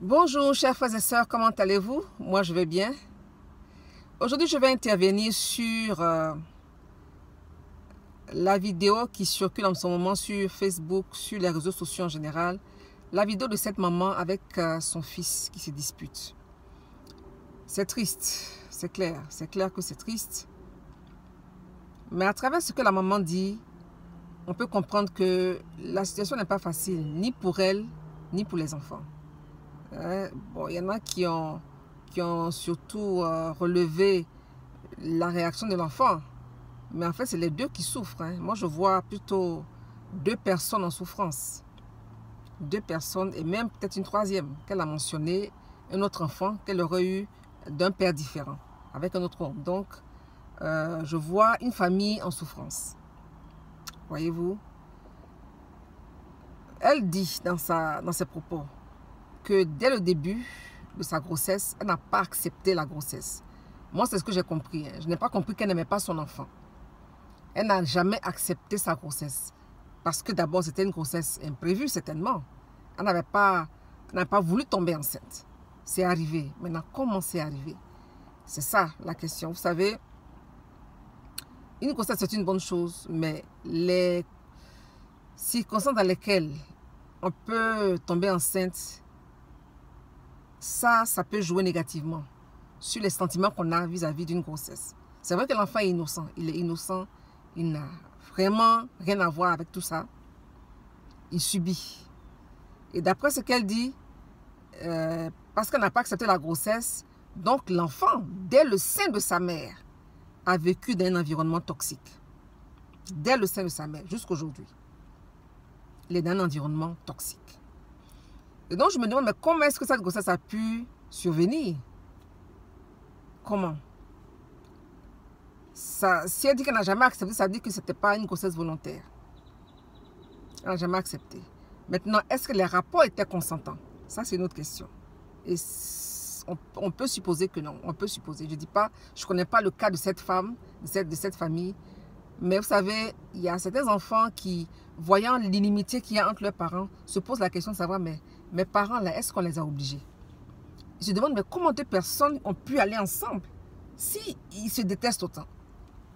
Bonjour chers frères et sœurs, comment allez-vous? Moi je vais bien. Aujourd'hui je vais intervenir sur la vidéo qui circule en ce moment sur Facebook, sur les réseaux sociaux en général. La vidéo de cette maman avec son fils qui se dispute. C'est triste, c'est clair que c'est triste. Mais à travers ce que la maman dit, on peut comprendre que la situation n'est pas facile, ni pour elle, ni pour les enfants. Bon, il y en a qui ont surtout relevé la réaction de l'enfant. Mais en fait, c'est les deux qui souffrent. Moi, je vois plutôt deux personnes en souffrance. Deux personnes et même peut-être une troisième qu'elle a mentionné, un autre enfant qu'elle aurait eu d'un père différent, avec un autre homme. Donc, je vois une famille en souffrance. Voyez-vous? Elle dit dans ses propos que dès le début de sa grossesse, elle n'a pas accepté la grossesse. Moi, c'est ce que j'ai compris. Je n'ai pas compris qu'elle n'aimait pas son enfant. Elle n'a jamais accepté sa grossesse. Parce que d'abord, c'était une grossesse imprévue, certainement. Elle n'avait pas voulu tomber enceinte. C'est arrivé. Maintenant, comment c'est arrivé? C'est ça la question. Vous savez, une grossesse, c'est une bonne chose, mais les circonstances dans lesquelles on peut tomber enceinte, ça peut jouer négativement sur les sentiments qu'on a vis-à-vis d'une grossesse. C'est vrai que l'enfant est innocent. Il est innocent. Il n'a vraiment rien à voir avec tout ça. Il subit. Et d'après ce qu'elle dit, parce qu'elle n'a pas accepté la grossesse, donc l'enfant, dès le sein de sa mère, a vécu dans un environnement toxique. Dès le sein de sa mère, jusqu'aujourd'hui. Il est dans un environnement toxique. Et donc, je me demande, mais comment est-ce que cette grossesse a pu survenir? Comment? Si elle dit qu'elle n'a jamais accepté, ça veut dire que ce n'était pas une grossesse volontaire. Elle n'a jamais accepté. Maintenant, est-ce que les rapports étaient consentants? Ça, c'est une autre question. Et on peut supposer que non. On peut supposer. Je ne dis pas, je ne connais pas le cas de cette femme, de cette famille. Mais vous savez, il y a certains enfants qui, voyant l'inimitié qu'il y a entre leurs parents, se posent la question de savoir, mais mes parents, là, est-ce qu'on les a obligés? Ils se demandent, mais comment deux personnes ont pu aller ensemble si ils se détestent autant?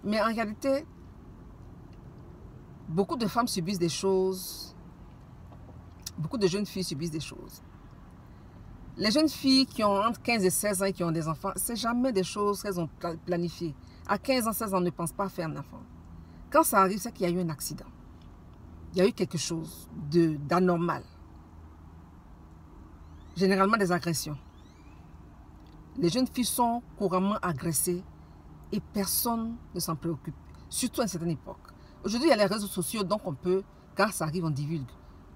Mais en réalité, beaucoup de femmes subissent des choses. Beaucoup de jeunes filles subissent des choses. Les jeunes filles qui ont entre 15 et 16 ans et qui ont des enfants, ce n'est jamais des choses qu'elles ont planifiées. À 15 ans, 16 ans, on ne pense pas faire un enfant. Quand ça arrive, c'est qu'il y a eu un accident. Il y a eu quelque chose d'anormal. Généralement des agressions. Les jeunes filles sont couramment agressées et personne ne s'en préoccupe. Surtout à une certaine époque. Aujourd'hui, il y a les réseaux sociaux, donc on peut, quand ça arrive, on divulgue.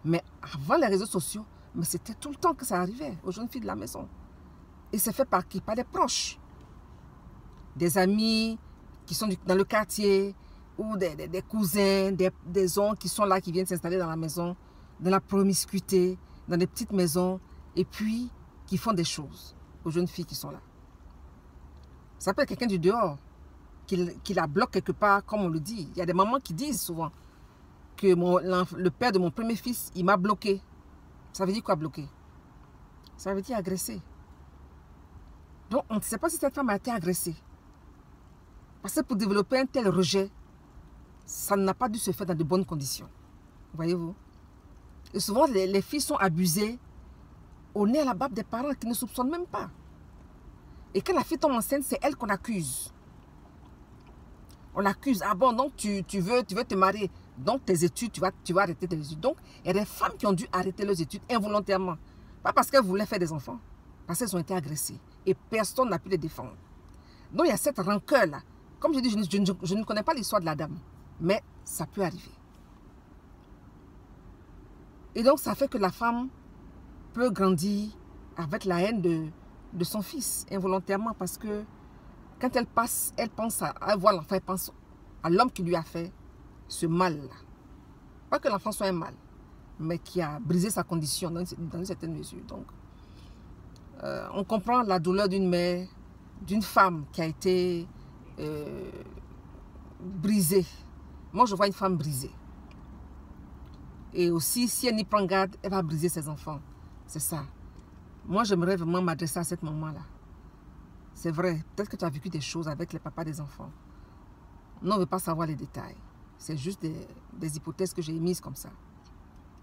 Mais avant les réseaux sociaux, mais c'était tout le temps que ça arrivait aux jeunes filles de la maison. Et c'est fait par qui? Par des proches. Des amis qui sont dans le quartier, ou des cousins, des oncles qui sont là, qui viennent s'installer dans la maison, dans la promiscuité, dans des petites maisons, et puis qui font des choses aux jeunes filles qui sont là. Ça peut être quelqu'un du dehors, qui la bloque quelque part, comme on le dit. Il y a des mamans qui disent souvent que le père de mon premier fils, il m'a bloqué. Ça veut dire quoi, bloquer? Ça veut dire agresser. Donc, on ne sait pas si cette femme a été agressée. Parce que pour développer un tel rejet, ça n'a pas dû se faire dans de bonnes conditions. Voyez-vous? Et souvent, les filles sont abusées au nez à la barbe des parents qui ne soupçonnent même pas. Et quand la fille tombe enceinte, c'est elle qu'on accuse. On l'accuse. Ah bon, donc tu veux te marier. Donc tes études, tu vas arrêter tes études. Donc, il y a des femmes qui ont dû arrêter leurs études involontairement. Pas parce qu'elles voulaient faire des enfants. Parce qu'elles ont été agressées. Et personne n'a pu les défendre. Donc, il y a cette rancœur-là. Comme je dis, je ne connais pas l'histoire de la dame. Mais ça peut arriver. Et donc, ça fait que la femme peut grandir avec la haine de son fils, involontairement, parce que quand elle pense à voir l'enfant, elle pense à l'homme qui lui a fait ce mal-là. Pas que l'enfant soit un mal, mais qui a brisé sa condition dans une certaine mesure. Donc, on comprend la douleur d'une mère, d'une femme qui a été brisée. Moi, je vois une femme brisée. Et aussi, si elle n'y prend garde, elle va briser ses enfants. C'est ça. Moi, j'aimerais vraiment m'adresser à cette maman-là. C'est vrai, peut-être que tu as vécu des choses avec les papas des enfants. On ne veut pas savoir les détails. C'est juste des hypothèses que j'ai émises comme ça.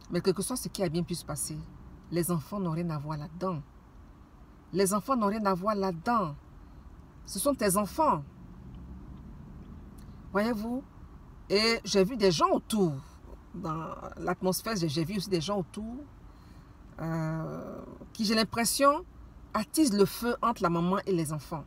Mais quel que soit ce qui a bien pu se passer, les enfants n'ont rien à voir là-dedans. Les enfants n'ont rien à voir là-dedans. Ce sont tes enfants. Voyez-vous? Et j'ai vu des gens autour. Dans l'atmosphère, j'ai vu aussi des gens autour qui, j'ai l'impression, attisent le feu entre la maman et les enfants.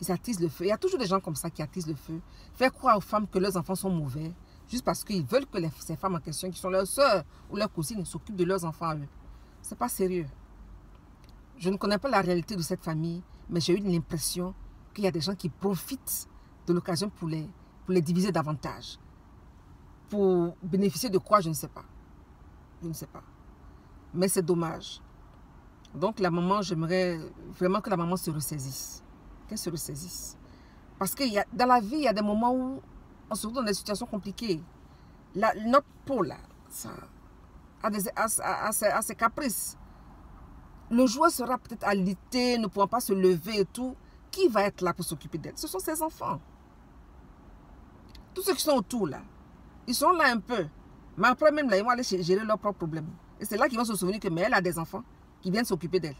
Ils attisent le feu. Il y a toujours des gens comme ça qui attisent le feu. Faire croire aux femmes que leurs enfants sont mauvais, juste parce qu'ils veulent que ces femmes en question, qui sont leurs sœurs ou leurs cousines, s'occupent de leurs enfants à eux. Ce n'est pas sérieux. Je ne connais pas la réalité de cette famille, mais j'ai eu l'impression qu'il y a des gens qui profitent de l'occasion pour les diviser davantage. Pour bénéficier de quoi, je ne sais pas. Je ne sais pas. Mais c'est dommage. Donc la maman, j'aimerais vraiment que la maman se ressaisisse. Qu'elle se ressaisisse. Parce que dans la vie, il y a des moments où on se retrouve dans des situations compliquées. Notre peau, là, ça a ses caprices. Le joueur sera peut-être alité, ne pourra pas se lever et tout. Qui va être là pour s'occuper d'elle? Ce sont ses enfants. Tous ceux qui sont autour, là, ils sont là un peu. Mais après même, là, ils vont aller gérer leurs propres problèmes. Et c'est là qu'ils vont se souvenir que mais elle a des enfants qui viennent s'occuper d'elle.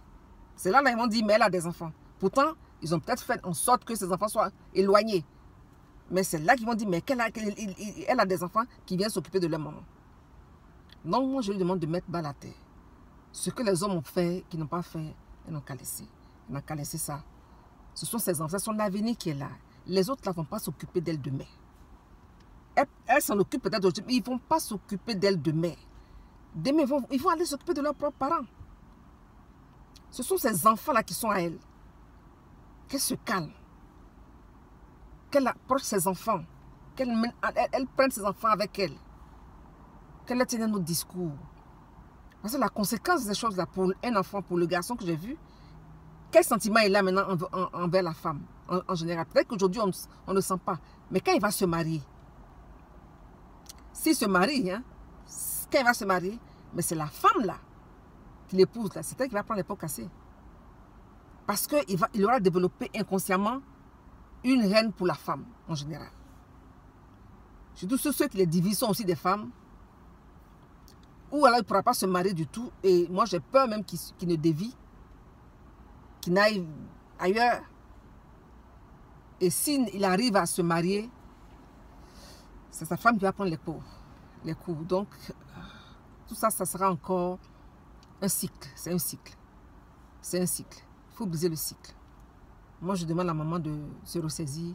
C'est là, ils vont dire mais elle a des enfants. Pourtant, ils ont peut-être fait en sorte que ces enfants soient éloignés. Mais c'est là qu'ils vont dire mais elle a des enfants qui viennent s'occuper de leur maman. Donc moi, je lui demande de mettre bas la terre. Ce que les hommes ont fait, qu'ils n'ont pas fait, ils n'ont qu'à laisser. Ils n'ont qu'à laisser ça. Ce sont ses enfants, c'est son avenir qui est là. Les autres ne vont pas s'occuper d'elle demain. Elles s'en occupent peut-être aujourd'hui, mais ils ne vont pas s'occuper d'elle demain. Demain, ils vont aller s'occuper de leurs propres parents. Ce sont ces enfants-là qui sont à elle. Qu'elle se calme. Qu'elle approche ses enfants. Qu'elle prenne ses enfants avec elle. Qu'elle leur tienne un autre discours. Parce que la conséquence de ces choses-là pour un enfant, pour le garçon que j'ai vu, quel sentiment il a maintenant envers la femme en général? Peut-être qu'aujourd'hui, on ne sent pas. Mais quand il va se marier, s'il se marie, hein, quand il va se marier, mais c'est la femme là, qui l'épouse là, c'est elle qui va prendre les pots cassés. Parce qu'il aura développé inconsciemment une haine pour la femme en général. Surtout ceux qui les divisent sont aussi des femmes. Ou alors il ne pourra pas se marier du tout. Et moi j'ai peur même qu'il ne dévie, qu'il n'aille ailleurs. Et s'il arrive à se marier, c'est sa femme qui va prendre les coups. Donc, tout ça, ça sera encore un cycle. C'est un cycle. C'est un cycle. Il faut briser le cycle. Moi, je demande à la maman de se ressaisir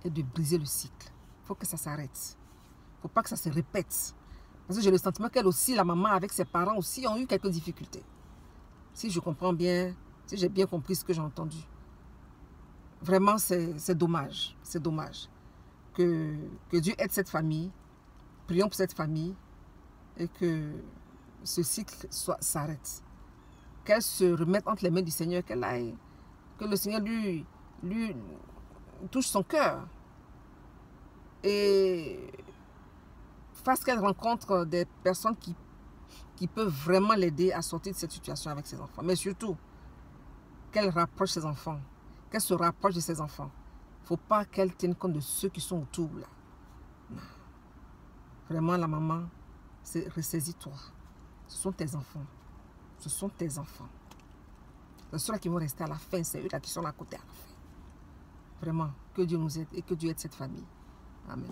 et de briser le cycle. Il faut que ça s'arrête. Il ne faut pas que ça se répète. Parce que j'ai le sentiment qu'elle aussi, la maman, avec ses parents aussi, ont eu quelques difficultés. Si je comprends bien, si j'ai bien compris ce que j'ai entendu. Vraiment, c'est dommage. C'est dommage. Que Dieu aide cette famille. Prions pour cette famille. Et que ce cycle s'arrête. Qu'elle se remette entre les mains du Seigneur. Que le Seigneur lui touche son cœur. Et fasse qu'elle rencontre des personnes qui peuvent vraiment l'aider à sortir de cette situation avec ses enfants. Mais surtout, qu'elle rapproche ses enfants. Qu'elle se rapproche de ses enfants. Il ne faut pas qu'elle tienne compte de ceux qui sont autour là. Non. Vraiment, la maman, c'est ressaisis-toi. Ce sont tes enfants. Ce sont tes enfants. C'est ceux-là qui vont rester à la fin. C'est eux là qui sont à côté à la fin. Vraiment, que Dieu nous aide et que Dieu aide cette famille. Amen.